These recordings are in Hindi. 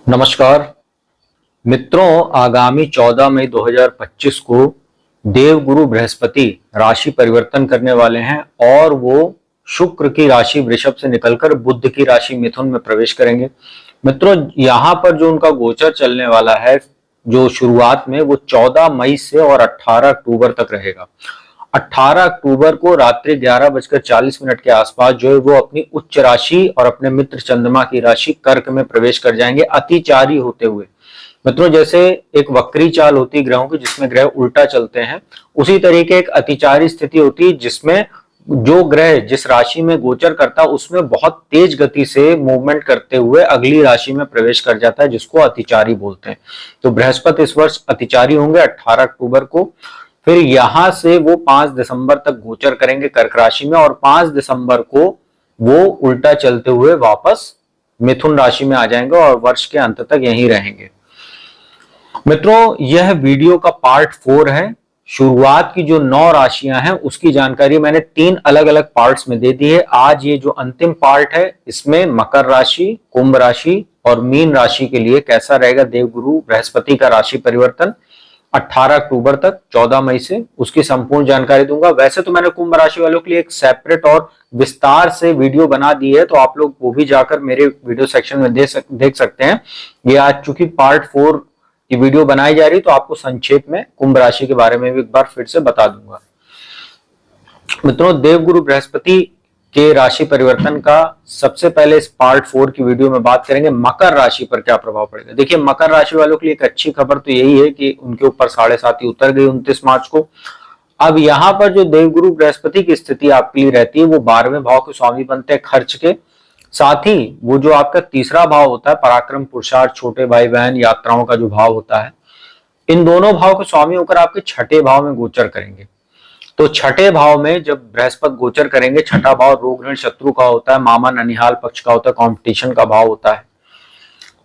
नमस्कार मित्रों, आगामी 14 मई 2025 को देवगुरु बृहस्पति राशि परिवर्तन करने वाले हैं और वो शुक्र की राशि वृषभ से निकलकर बुध की राशि मिथुन में प्रवेश करेंगे। मित्रों, यहाँ पर जो उनका गोचर चलने वाला है, जो शुरुआत में वो 14 मई से और 18 अक्टूबर तक रहेगा। 18 अक्टूबर को रात्रि 11:40 के आसपास जो है वो अपनी उच्च राशि और अपने मित्र चंद्रमा की राशि कर्क में प्रवेश कर जाएंगे अतिचारी होते हुए। मित्रों, जैसे एक वक्री चाल होती है ग्रहों की जिसमें ग्रह उल्टा चलते हैं, उसी तरीके एक अतिचारी स्थिति होती है जिसमें जो ग्रह जिस राशि में गोचर करता है उसमें बहुत तेज गति से मूवमेंट करते हुए अगली राशि में प्रवेश कर जाता है, जिसको अतिचारी बोलते हैं। तो बृहस्पति इस वर्ष अतिचारी होंगे 18 अक्टूबर को। फिर यहां से वो 5 दिसंबर तक गोचर करेंगे कर्क राशि में और 5 दिसंबर को वो उल्टा चलते हुए वापस मिथुन राशि में आ जाएंगे और वर्ष के अंत तक यहीं रहेंगे। मित्रों, यह वीडियो का पार्ट 4 है। शुरुआत की जो 9 राशियां हैं उसकी जानकारी मैंने 3 अलग अलग पार्ट्स में दे दी है। आज ये जो अंतिम पार्ट है इसमें मकर राशि, कुंभ राशि और मीन राशि के लिए कैसा रहेगा देवगुरु बृहस्पति का राशि परिवर्तन 18 अक्टूबर तक 14 मई से, उसकी संपूर्ण जानकारी दूंगा। वैसे तो मैंने कुंभ राशि वालों के लिए एक सेपरेट और विस्तार से वीडियो बना दी है, तो आप लोग वो भी जाकर मेरे वीडियो सेक्शन में देख सकते हैं। ये आज चूंकि पार्ट 4 की वीडियो बनाई जा रही तो आपको संक्षेप में कुंभ राशि के बारे में भी एक बार फिर से बता दूंगा। मित्रों, देवगुरु बृहस्पति के राशि परिवर्तन का सबसे पहले इस पार्ट 4 की वीडियो में बात करेंगे मकर राशि पर क्या प्रभाव पड़ेगा। देखिए, मकर राशि वालों के लिए एक अच्छी खबर तो यही है कि उनके ऊपर 7.5 उतर गई 29 मार्च को। अब यहाँ पर जो देवगुरु बृहस्पति की स्थिति आपके लिए रहती है वो 12वें भाव के स्वामी बनते हैं खर्च के, साथ ही वो जो आपका तीसरा भाव होता है पराक्रम, पुरुषार्थ, छोटे भाई बहन, यात्राओं का जो भाव होता है, इन दोनों भाव के स्वामी होकर आपके छठे भाव में गोचर करेंगे। तो छठे भाव में जब बृहस्पति गोचर करेंगे, छठा भाव रोग ऋण शत्रु का होता है, मामा ननिहाल पक्ष का होता है, कंपटीशन का भाव होता है।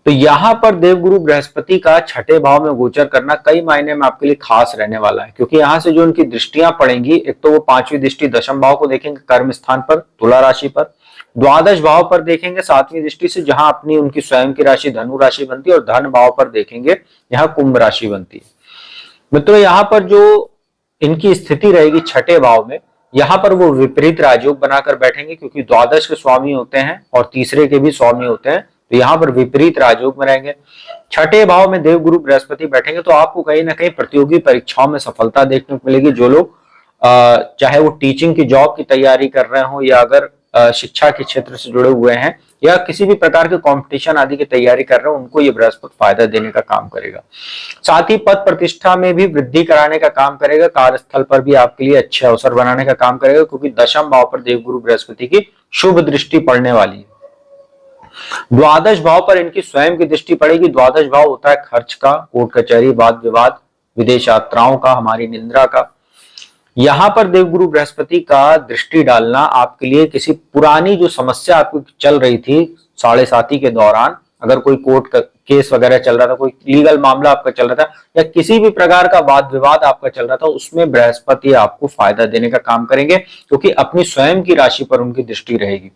तो यहां पर देवगुरु बृहस्पति का छठे भाव में गोचर करना कई मायने में आपके लिए खास रहने वाला है, क्योंकि यहां से जो उनकी दृष्टियां पड़ेंगी, एक तो वो 5वीं दृष्टि दशम भाव को देखेंगे कर्म स्थान पर तुला राशि पर, द्वादश भाव पर देखेंगे 7वीं दृष्टि से जहां अपनी उनकी स्वयं की राशि धनु राशि बनती है, और धन भाव पर देखेंगे यहाँ कुंभ राशि बनती है। मित्रों, यहाँ पर जो इनकी स्थिति रहेगी छठे भाव में, यहां पर वो विपरीत राजयोग बनाकर बैठेंगे, क्योंकि द्वादश के स्वामी होते हैं और तीसरे के भी स्वामी होते हैं, तो यहाँ पर विपरीत राजयोग में रहेंगे। छठे भाव में देवगुरु बृहस्पति बैठेंगे तो आपको कहीं ना कहीं प्रतियोगी परीक्षाओं में सफलता देखने को मिलेगी। जो लोग चाहे वो टीचिंग की जॉब की तैयारी कर रहे हो या अगर शिक्षा के क्षेत्र से जुड़े हुए हैं या किसी भी प्रकार के कंपटीशन आदि की तैयारी कर रहे हो, उनको ये बृहस्पति फायदा देने का काम करेगा। साथ ही पद प्रतिष्ठा में भी वृद्धि कराने का काम करेगा, कार्यस्थल पर भी आपके लिए अच्छे अवसर बनाने का काम करेगा, क्योंकि दशम भाव पर देवगुरु बृहस्पति की शुभ दृष्टि पड़ने वाली है। द्वादश भाव पर इनकी स्वयं की दृष्टि पड़ेगी। द्वादश भाव होता है खर्च का, कोर्ट कचहरी, वाद विवाद, विदेश यात्राओं का, हमारी निंदा का। यहां पर देवगुरु बृहस्पति का दृष्टि डालना आपके लिए किसी पुरानी जो समस्या आपको चल रही थी 7.5 के दौरान, अगर कोई कोर्ट का केस वगैरह चल रहा था, कोई लीगल मामला आपका चल रहा था या किसी भी प्रकार का वाद विवाद आपका चल रहा था, उसमें बृहस्पति आपको फायदा देने का काम करेंगे, क्योंकि अपनी स्वयं की राशि पर उनकी दृष्टि रहेगी।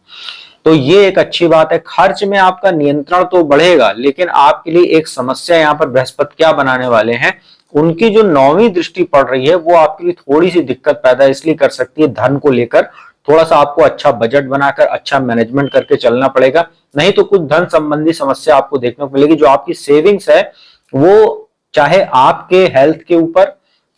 तो ये एक अच्छी बात है। खर्च में आपका नियंत्रण तो बढ़ेगा, लेकिन आपके लिए एक समस्या यहाँ पर बृहस्पति क्या बनाने वाले हैं, उनकी जो 9वीं दृष्टि पड़ रही है वो आपके लिए थोड़ी सी दिक्कत पैदा इसलिए कर सकती है, धन को लेकर थोड़ा सा आपको अच्छा बजट बनाकर अच्छा मैनेजमेंट करके चलना पड़ेगा, नहीं तो कुछ धन संबंधी समस्या आपको देखने को मिलेगी। जो आपकी सेविंग्स है वो चाहे आपके हेल्थ के ऊपर,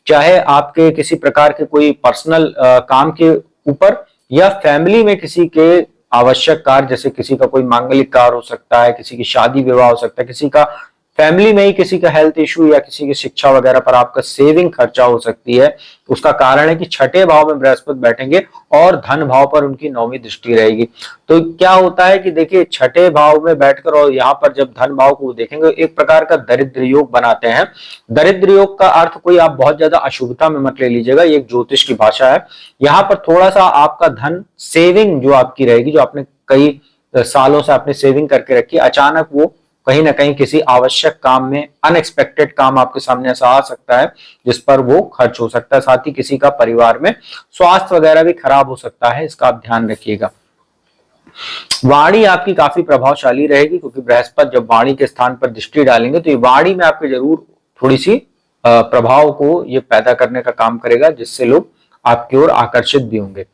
चाहे आपके किसी प्रकार के कोई पर्सनल काम के ऊपर, या फैमिली में किसी के आवश्यक कार्य, जैसे किसी का कोई मांगलिक कार्य हो सकता है, किसी की शादी विवाह हो सकता है, किसी का फैमिली में ही किसी का हेल्थ इशू या किसी की शिक्षा वगैरह पर आपका सेविंग खर्चा हो सकती है। उसका कारण है कि छठे भाव में बृहस्पति बैठेंगे और धन भाव पर उनकी 9वीं दृष्टि रहेगी। तो क्या होता है कि देखिए, छठे भाव में बैठकर और यहाँ पर जब धन भाव को देखेंगे, एक प्रकार का दरिद्र योग बनाते हैं। दरिद्र योग का अर्थ कोई आप बहुत ज्यादा अशुभता में मत ले लीजिएगा, ये एक ज्योतिष की भाषा है। यहाँ पर थोड़ा सा आपका धन सेविंग जो आपकी रहेगी, जो आपने कई सालों से आपने सेविंग करके रखी, अचानक वो कहीं ना कहीं किसी आवश्यक काम में, अनएक्सपेक्टेड काम आपके सामने ऐसा आ सकता है जिस पर वो खर्च हो सकता है। साथ ही किसी का परिवार में स्वास्थ्य वगैरह भी खराब हो सकता है, इसका आप ध्यान रखिएगा। वाणी आपकी काफी प्रभावशाली रहेगी, क्योंकि बृहस्पति जब वाणी के स्थान पर दृष्टि डालेंगे तो ये वाणी में आपके जरूर थोड़ी सी प्रभाव को ये पैदा करने का काम करेगा, जिससे लोग आपकी ओर आकर्षित भी होंगे।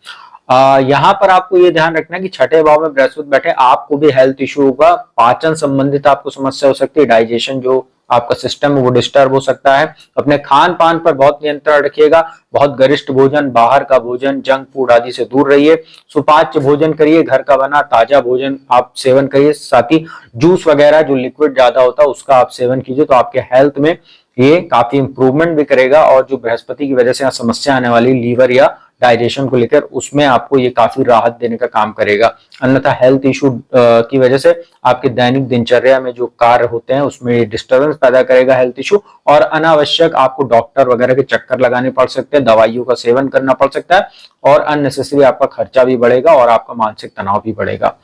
यहाँ पर आपको ये ध्यान रखना है कि छठे भाव में बृहस्पति बैठे, आपको भी हेल्थ इश्यू होगा, पाचन संबंधित आपको समस्या हो सकती है, डाइजेशन जो आपका सिस्टम है वो डिस्टर्ब हो सकता है। अपने खान पान पर बहुत नियंत्रण रखिएगा, बहुत गरिष्ठ भोजन, बाहर का भोजन, जंक फूड आदि से दूर रहिए, सुपाच्य भोजन करिए, घर का बना ताजा भोजन आप सेवन करिए, साथ ही जूस वगैरह जो लिक्विड ज्यादा होता है उसका आप सेवन कीजिए, तो आपके हेल्थ में ये काफी इंप्रूवमेंट भी करेगा। और जो बृहस्पति की वजह से समस्या आने वाली लीवर या डाइजेशन को लेकर, उसमें आपको ये काफी राहत देने का काम करेगा। अन्यथा हेल्थ इशू की वजह से आपके दैनिक दिनचर्या में जो कार्य होते हैं उसमें डिस्टर्बेंस पैदा करेगा हेल्थ इशू, और अनावश्यक आपको डॉक्टर वगैरह के चक्कर लगाने पड़ सकते हैं, दवाइयों का सेवन करना पड़ सकता है, और अननेसेसरी आपका खर्चा भी बढ़ेगा और आपका मानसिक तनाव भी बढ़ेगा।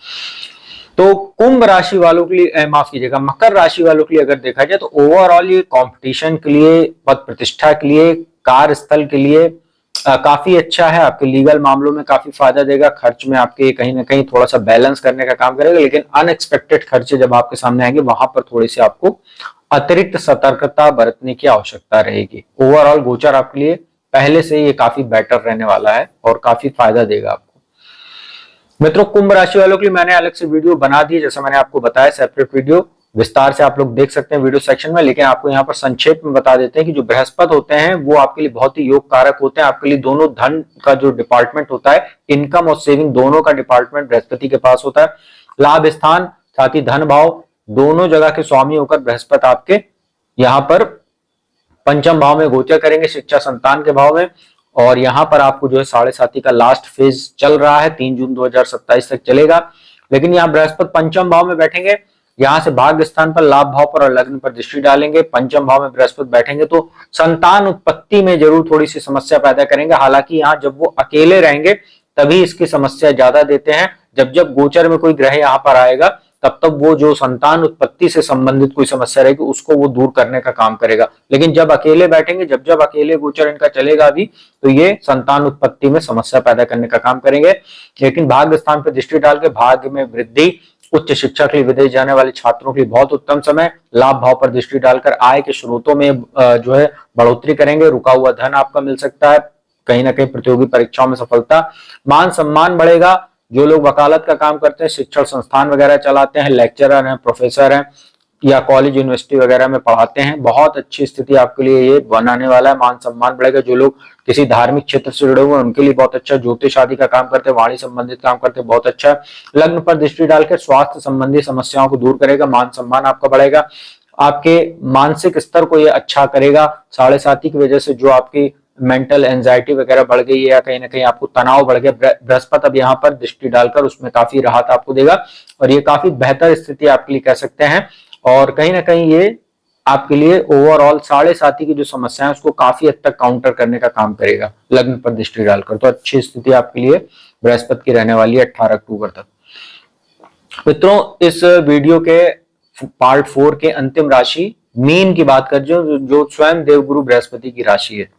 तो कुंभ राशि वालों के लिए, माफ कीजिएगा, मकर राशि वालों के लिए अगर देखा जाए तो ओवरऑल ये कंपटीशन के लिए, पद प्रतिष्ठा के लिए, कार्यस्थल के लिए काफी अच्छा है। आपके लीगल मामलों में काफी फायदा देगा, खर्च में आपके कहीं ना कहीं थोड़ा सा बैलेंस करने का काम करेगा, लेकिन अनएक्सपेक्टेड खर्चे जब आपके सामने आएंगे वहां पर थोड़ी सी आपको अतिरिक्त सतर्कता बरतने की आवश्यकता रहेगी। ओवरऑल गोचर आपके लिए पहले से ये काफी बेटर रहने वाला है और काफी फायदा देगा आपको। मित्रों, कुंभ राशि वालों के लिए मैंने अलग से वीडियो बना दी, जैसे मैंने आपको बताया, सेपरेट वीडियो विस्तार से आप लोग देख सकते हैं वीडियो सेक्शन में, लेकिन आपको यहाँ पर संक्षेप में बता देते हैं कि जो बृहस्पति होते हैं वो आपके लिए बहुत ही योग कारक होते हैं। आपके लिए दोनों धन का जो डिपार्टमेंट होता है, इनकम और सेविंग दोनों का डिपार्टमेंट बृहस्पति के पास होता है। लाभ स्थान साथ ही धन भाव दोनों जगह के स्वामी होकर बृहस्पति आपके यहाँ पर पंचम भाव में गोचर करेंगे, शिक्षा संतान के भाव में। और यहाँ पर आपको जो है 7.5 का लास्ट फेज चल रहा है, 3 जून 2027 तक चलेगा। लेकिन यहाँ बृहस्पति पंचम भाव में बैठेंगे, यहाँ से भाग्य स्थान पर, लाभ भाव पर और लग्न पर दृष्टि डालेंगे। पंचम भाव में बृहस्पति बैठेंगे तो संतान उत्पत्ति में जरूर थोड़ी सी समस्या पैदा करेंगे। हालांकि यहाँ जब वो अकेले रहेंगे तभी इसकी समस्या ज्यादा देते हैं, जब जब गोचर में कोई ग्रह यहाँ पर आएगा तब तब वो जो संतान उत्पत्ति से संबंधित कोई समस्या रहेगी उसको वो दूर करने का काम करेगा। लेकिन जब अकेले बैठेंगे, जब जब अकेले गोचर इनका चलेगा भी, तो ये संतान उत्पत्ति में समस्या पैदा करने का काम करेंगे। लेकिन भाग्य स्थान पर दृष्टि डाल के भाग्य में वृद्धि, उच्च शिक्षा के लिए विदेश जाने वाले छात्रों के लिए बहुत उत्तम समय, लाभ भाव पर दृष्टि डालकर आय के स्रोतों में जो है बढ़ोतरी करेंगे। रुका हुआ धन आपका मिल सकता है, कहीं ना कहीं प्रतियोगी परीक्षाओं में सफलता, मान सम्मान बढ़ेगा। जो लोग वकालत का काम करते हैं, शिक्षण संस्थान वगैरह चलाते हैं, लेक्चरर हैं, प्रोफेसर हैं या कॉलेज यूनिवर्सिटी वगैरह में पढ़ाते हैं, बहुत अच्छी स्थिति आपके लिए ये बनाने वाला है। मान सम्मान बढ़ेगा। जो लोग किसी धार्मिक क्षेत्र से जुड़े हुए हैं उनके लिए बहुत अच्छा, ज्योतिष आदि का काम करते हैं, वाणी संबंधित काम करते हैं, बहुत अच्छा। लग्न पर दृष्टि डालकर स्वास्थ्य संबंधी समस्याओं को दूर करेगा, मान सम्मान आपका बढ़ेगा, आपके मानसिक स्तर को ये अच्छा करेगा। 7.5 की वजह से जो आपकी मेंटल एंजाइटी वगैरह बढ़ गई है या कहीं ना कहीं आपको तनाव बढ़ गया, बृहस्पति अब यहाँ पर दृष्टि डालकर उसमें काफी राहत आपको देगा और ये काफी बेहतर स्थिति आपके लिए कह सकते हैं। और कहीं ना कहीं ये आपके लिए ओवरऑल 7.5 की जो समस्या है उसको काफी हद तक काउंटर करने का काम करेगा लग्न पर दृष्टि डालकर। तो अच्छी स्थिति आपके लिए बृहस्पति की रहने वाली है 18 अक्टूबर तक। मित्रों, इस वीडियो के पार्ट 4 के अंतिम राशि मीन की बात कर, जो स्वयं देवगुरु बृहस्पति की राशि है।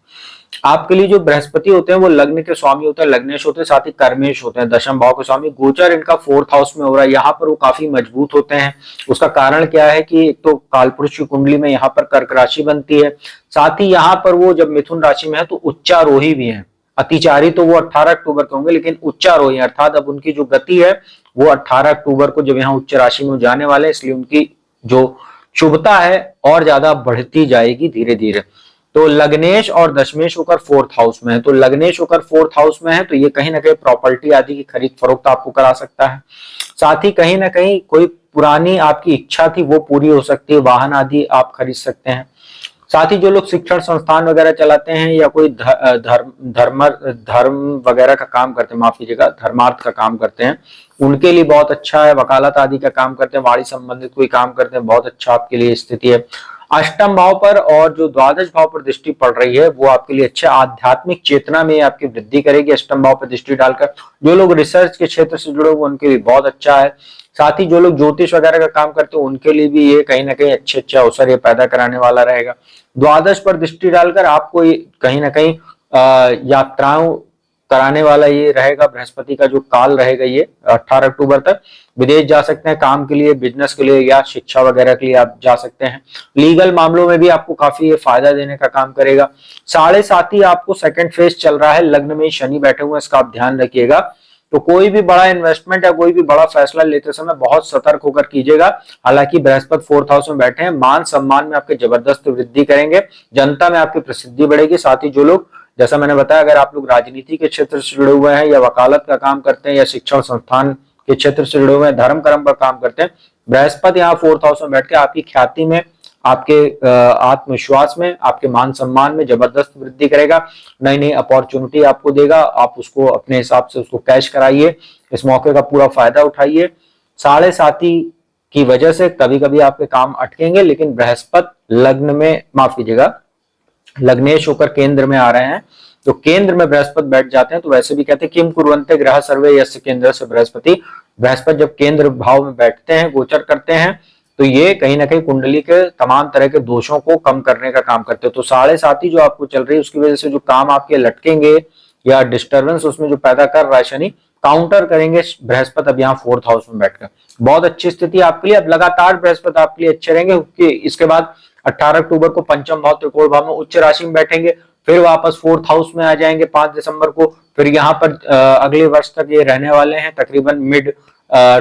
आपके लिए जो बृहस्पति होते हैं वो लग्न के स्वामी होते हैं, लग्नेश होते हैं, साथ ही कर्मेश होते हैं, दशम भाव के स्वामी। गोचर इनका 4th हाउस में हो रहा है, यहाँ पर वो काफी मजबूत होते हैं। उसका कारण क्या है कि एक तो कालपुरुष की कुंडली में यहाँ पर कर्क राशि बनती है, साथ ही यहाँ पर वो जब मिथुन राशि में है तो उच्चारोही भी है। अतिचारी तो वो 18 अक्टूबर के होंगे, लेकिन उच्चारोही अर्थात अब उनकी जो गति है वो 18 अक्टूबर को जब यहाँ उच्च राशि में जाने वाले, इसलिए उनकी जो शुभता है और ज्यादा बढ़ती जाएगी धीरे धीरे। तो लग्नेश और दशमेश होकर 4th हाउस में है, तो लग्नेश होकर 4th हाउस में है तो ये कहीं ना कहीं प्रॉपर्टी आदि की खरीद फरोख्त आपको करा सकता है। साथ ही कहीं ना कहीं कोई पुरानी आपकी इच्छा थी वो पूरी हो सकती है, वाहन आदि आप खरीद सकते हैं। साथ ही जो लोग शिक्षण संस्थान वगैरह चलाते हैं या कोई धर्म वगैरह का काम करते हैं, माफ कीजिएगा, धर्मार्थ का काम करते हैं, उनके लिए बहुत अच्छा है। वकालत आदि का काम करते हैं, वाणी संबंधित कोई काम करते हैं, बहुत अच्छा आपके लिए स्थिति है। अष्टम भाव पर और जो द्वादश भाव पर दृष्टि पड़ रही है वो आपके लिए अच्छा, आध्यात्मिक चेतना में आपकी वृद्धि करेगी अष्टम भाव पर दृष्टि डालकर। जो लोग रिसर्च के क्षेत्र से जुड़े हुए उनके लिए बहुत अच्छा है। साथ ही जो लोग ज्योतिष वगैरह का काम करते हैं उनके लिए भी ये कहीं ना कहीं अच्छे अवसर ये पैदा कराने वाला रहेगा। द्वादश पर दृष्टि डालकर आपको कहीं ना कहीं यात्राओं कराने वाला ये रहेगा, बृहस्पति का जो काल रहेगा ये 18 अक्टूबर तक। विदेश जा सकते हैं काम के लिए, बिजनेस के लिए या शिक्षा वगैरह के लिए आप जा सकते हैं। लीगल मामलों में भी आपको काफी ये फायदा देने का काम करेगा। 7.5 आपको सेकंड फेज चल रहा है, लग्न में शनि बैठे हुए हैं, इसका आप ध्यान रखिएगा। तो कोई भी बड़ा इन्वेस्टमेंट या कोई भी बड़ा फैसला लेते समय बहुत सतर्क होकर कीजिएगा। हालांकि बृहस्पति 4th हाउस में बैठे हैं, मान सम्मान में आपके जबरदस्त वृद्धि करेंगे, जनता में आपकी प्रसिद्धि बढ़ेगी। साथ ही जो लोग, जैसा मैंने बताया, अगर आप लोग राजनीति के क्षेत्र से जुड़े हुए हैं या वकालत का काम करते हैं या शिक्षण संस्थान के क्षेत्र से जुड़े हुए हैं, धर्म कर्म पर काम करते हैं, बृहस्पति यहाँ 4th हाउस में बैठ के आपकी ख्याति में, आपके आत्मविश्वास में, आपके मान सम्मान में जबरदस्त वृद्धि करेगा। नई नई अपॉर्चुनिटी आपको देगा, आप उसको अपने हिसाब से उसको कैश कराइए, इस मौके का पूरा फायदा उठाइए। 7.5 की वजह से कभी कभी आपके काम अटकेंगे, लेकिन बृहस्पति लग्न में, माफ कीजिएगा, लग्नेश होकर केंद्र में आ रहे हैं। तो केंद्र में बृहस्पति बैठ जाते हैं तो वैसे भी कहते हैं किम कुर्वन्ते ग्रह सर्वे यस्य केंद्र से बृहस्पति। बृहस्पति जब केंद्र भाव में बैठते हैं, गोचर करते हैं, तो ये कहीं ना कहीं कुंडली के तमाम तरह के दोषों को कम करने का काम करते हैं। तो 7.5 जो आपको चल रही है उसकी वजह से जो काम आपके लटकेंगे या डिस्टर्बेंस उसमें जो पैदा कर रहा है शनि, काउंटर करेंगे बृहस्पति अब यहाँ 4th हाउस में बैठकर। बहुत अच्छी स्थिति आपके लिए। अब लगातार बृहस्पति आपके लिए अच्छे रहेंगे, क्योंकि इसके बाद 18 अक्टूबर को पंचम भाव त्रिकोण भाव में उच्च राशि में बैठेंगे, फिर वापस 4th हाउस में आ जाएंगे 5 दिसंबर को। फिर यहाँ पर अगले वर्ष तक ये रहने वाले हैं, तकरीबन मिड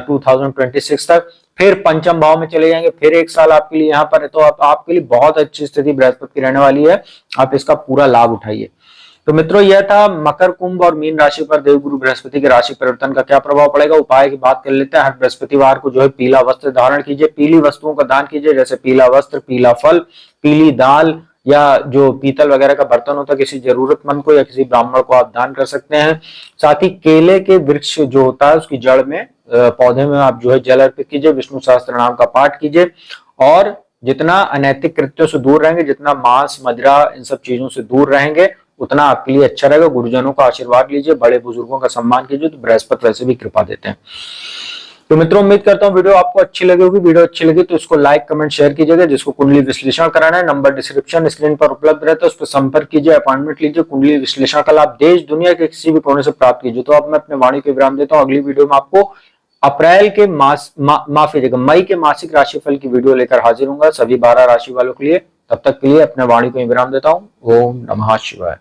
2026 तक। फिर पंचम भाव में चले जाएंगे, फिर 1 साल आपके लिए यहाँ पर है। तो आपके लिए बहुत अच्छी स्थिति बृहस्पति की रहने वाली है, आप इसका पूरा लाभ उठाइए। तो मित्रों, यह था मकर, कुंभ और मीन राशि पर देवगुरु बृहस्पति के राशि परिवर्तन का क्या प्रभाव पड़ेगा। उपाय की बात कर लेते हैं। हर बृहस्पतिवार को जो है पीला वस्त्र धारण कीजिए, पीली वस्तुओं का दान कीजिए, जैसे पीला वस्त्र, पीला फल, पीली दाल या जो पीतल वगैरह का बर्तन होता है, किसी जरूरतमंद को या किसी ब्राह्मण को आप दान कर सकते हैं। साथ ही केले के वृक्ष जो होता है उसकी जड़ में, पौधे में आप जो है जल अर्पित कीजिए, विष्णु सहस्त्र नाम का पाठ कीजिए। और जितना अनैतिक कृत्यों से दूर रहेंगे, जितना मांस मदिरा इन सब चीजों से दूर रहेंगे, उतना आपके लिए अच्छा रहेगा। गुरुजनों का आशीर्वाद लीजिए, बड़े बुजुर्गों का सम्मान कीजिए, तो बृहस्पति वैसे भी कृपा देते हैं। तो मित्रों, उम्मीद करता हूँ वीडियो आपको अच्छी लगी होगी। वीडियो अच्छी लगी तो इसको लाइक कमेंट शेयर कीजिएगा। जिसको कुंडली विश्लेषण कराना है, नंबर डिस्क्रिप्शन स्क्रीन पर उपलब्ध रहता है, उस पर संपर्क कीजिए, अपॉइंटमेंट लीजिए। कुंडली विश्लेषण का लाभ देश दुनिया के किसी भी कोने से प्राप्त कीजिए। तो अब मैं अपने वाणी को विराम देता हूँ। अगली वीडियो में आपको अप्रैल के मई के मासिक राशिफल की वीडियो लेकर हाजिर हूंगा सभी 12 राशि वालों के लिए। तब तक के लिए अपने वाणी को विराम देता हूँ। ओम नमः शिवाय।